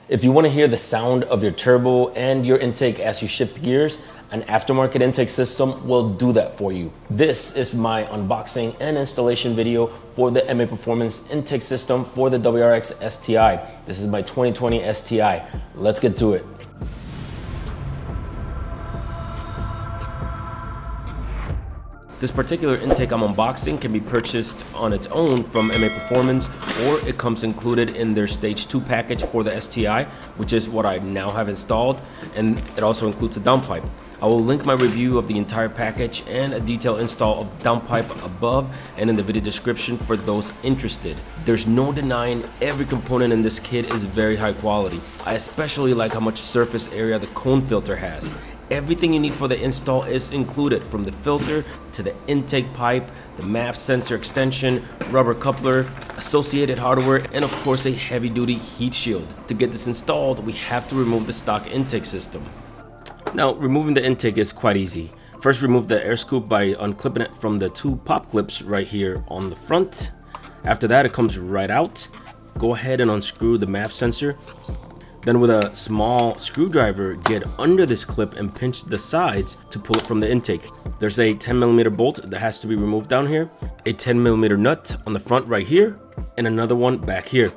If you want to hear the sound of your turbo and your intake as you shift gears, an aftermarket intake system will do that for you. This is my unboxing and installation video for the MAPerformance Intake System for the WRX STI. This is my 2020 STI. Let's get to it. This particular intake I'm unboxing can be purchased on its own from MAPerformance, or it comes included in their Stage 2 package for the STI, which is what I now have installed, and it also includes a downpipe. I will link my review of the entire package and a detailed install of downpipe above and in the video description for those interested. There's no denying every component in this kit is very high quality. I especially like how much surface area the cone filter has. Everything you need for the install is included, from the filter to the intake pipe, the MAP sensor extension, rubber coupler, associated hardware, and of course a heavy-duty heat shield. To get this installed, we have to remove the stock intake system. Now, removing the intake is quite easy. First, remove the air scoop by unclipping it from the two pop clips right here on the front. After that, it comes right out. Go ahead and unscrew the MAP sensor. Then with a small screwdriver, get under this clip and pinch the sides to pull it from the intake. There's a 10mm bolt that has to be removed down here, a 10mm nut on the front right here, and another one back here.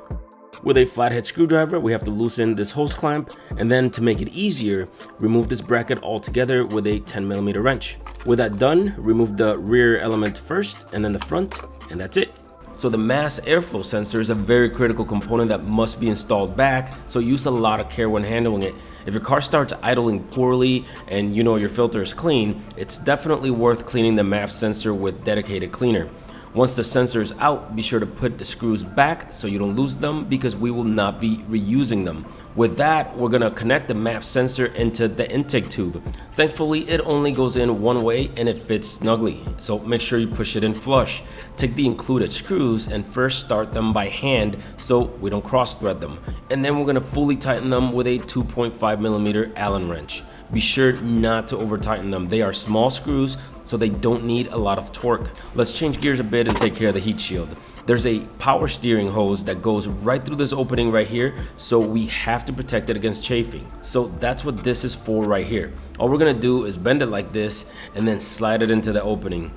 With a flathead screwdriver, we have to loosen this hose clamp, and then to make it easier, remove this bracket altogether with a 10mm wrench. With that done, remove the rear element first and then the front, and that's it. So the mass airflow sensor is a very critical component that must be installed back, so use a lot of care when handling it. If your car starts idling poorly and you know your filter is clean, it's definitely worth cleaning the MAP sensor with dedicated cleaner. Once the sensor is out, be sure to put the screws back so you don't lose them, because we will not be reusing them. With that, we're gonna connect the MAP sensor into the intake tube. Thankfully, it only goes in one way and it fits snugly, so make sure you push it in flush. Take the included screws and first start them by hand so we don't cross thread them. And then we're gonna fully tighten them with a 2.5mm Allen wrench. Be sure not to over tighten them. They are small screws, so they don't need a lot of torque. Let's change gears a bit and take care of the heat shield. There's a power steering hose that goes right through this opening right here, so we have to protect it against chafing. So that's what this is for right here. All we're gonna do is bend it like this and then slide it into the opening.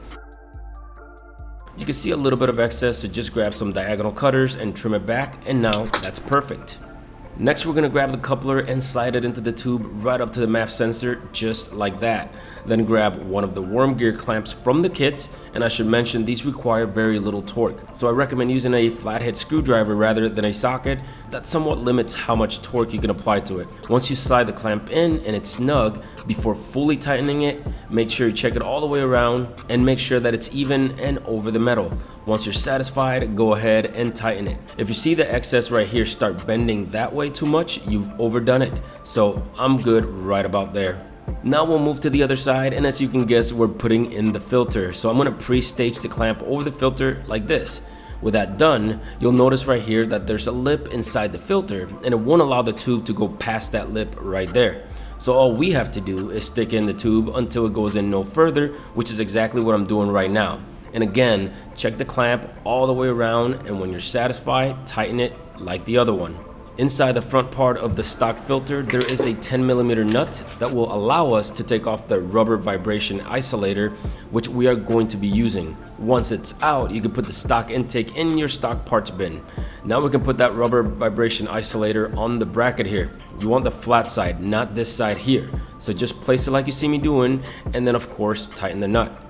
You can see a little bit of excess, so just grab some diagonal cutters and trim it back, and now that's perfect. Next, we're gonna grab the coupler and slide it into the tube right up to the MAP sensor, just like that. Then grab one of the worm gear clamps from the kit, and I should mention these require very little torque. So I recommend using a flathead screwdriver rather than a socket. That somewhat limits how much torque you can apply to it. Once you slide the clamp in and it's snug, before fully tightening it, make sure you check it all the way around and make sure that it's even and over the metal. Once you're satisfied, go ahead and tighten it. If you see the excess right here start bending that way too much, you've overdone it. So I'm good right about there. Now we'll move to the other side, and as you can guess, we're putting in the filter. So I'm gonna pre-stage the clamp over the filter like this. With that done, you'll notice right here that there's a lip inside the filter, and it won't allow the tube to go past that lip right there. So all we have to do is stick in the tube until it goes in no further, which is exactly what I'm doing right now. And again, check the clamp all the way around, and when you're satisfied, tighten it like the other one. Inside the front part of the stock filter, there is a 10mm nut that will allow us to take off the rubber vibration isolator, which we are going to be using. Once it's out, you can put the stock intake in your stock parts bin. Now we can put that rubber vibration isolator on the bracket here. You want the flat side, not this side here. So just place it like you see me doing, and then of course, tighten the nut.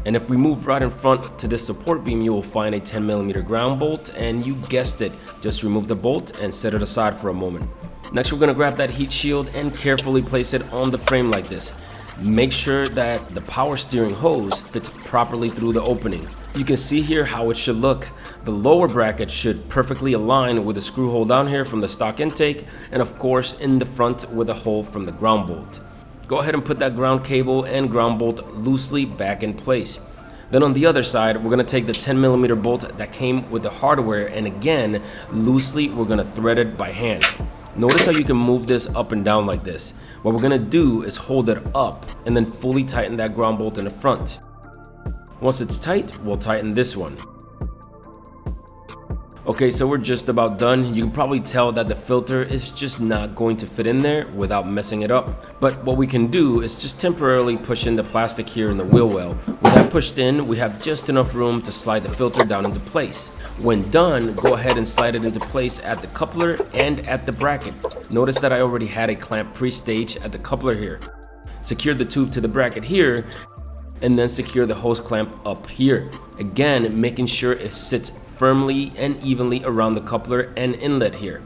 And if we move right in front to this support beam, you will find a 10mm ground bolt, and you guessed it, just remove the bolt and set it aside for a moment. Next, we're gonna grab that heat shield and carefully place it on the frame like this. Make sure that the power steering hose fits properly through the opening. You can see here how it should look. The lower bracket should perfectly align with the screw hole down here from the stock intake, and of course in the front with a hole from the ground bolt. Go ahead and put that ground cable and ground bolt loosely back in place. Then on the other side, we're gonna take the 10mm bolt that came with the hardware, and again, loosely we're gonna thread it by hand. Notice how you can move this up and down like this. What we're gonna do is hold it up and then fully tighten that ground bolt in the front. Once it's tight, we'll tighten this one. Okay, so we're just about done. You can probably tell that the filter is just not going to fit in there without messing it up. But what we can do is just temporarily push in the plastic here in the wheel well. With that pushed in, we have just enough room to slide the filter down into place. When done, go ahead and slide it into place at the coupler and at the bracket. Notice that I already had a clamp pre-staged at the coupler here. Secure the tube to the bracket here, and then secure the hose clamp up here. Again, making sure it sits firmly and evenly around the coupler and inlet here.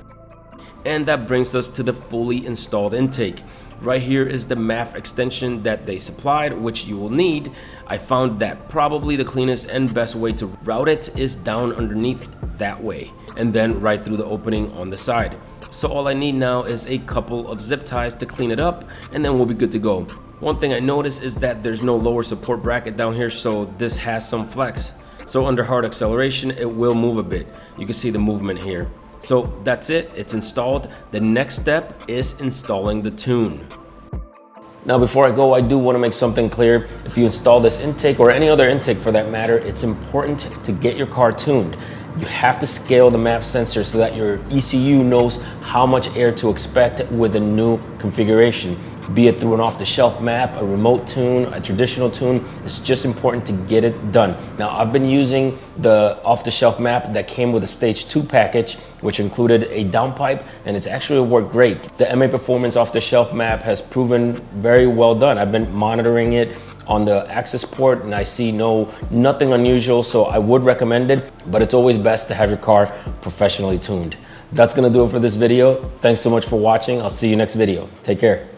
And that brings us to the fully installed intake. Right here is the MAP extension that they supplied, which you will need. I found that probably the cleanest and best way to route it is down underneath that way, and then right through the opening on the side. So all I need now is a couple of zip ties to clean it up, and then we'll be good to go. One thing I noticed is that there's no lower support bracket down here, so this has some flex. So under hard acceleration, it will move a bit. You can see the movement here. So that's it, it's installed. The next step is installing the tune. Now before I go, I do want to make something clear. If you install this intake or any other intake for that matter, it's important to get your car tuned. You have to scale the MAP sensor so that your ECU knows how much air to expect with a new configuration. Be it through an off-the-shelf MAP, a remote tune, a traditional tune, it's just important to get it done. Now I've been using the off-the-shelf MAP that came with a stage 2 package, which included a downpipe, and it's actually worked great. The MAPerformance off-the-shelf MAP has proven very well done. I've been monitoring it on the access port and I see nothing unusual, so I would recommend it, but it's always best to have your car professionally tuned. That's gonna do it for this video. Thanks so much for watching. I'll see you next video. Take care.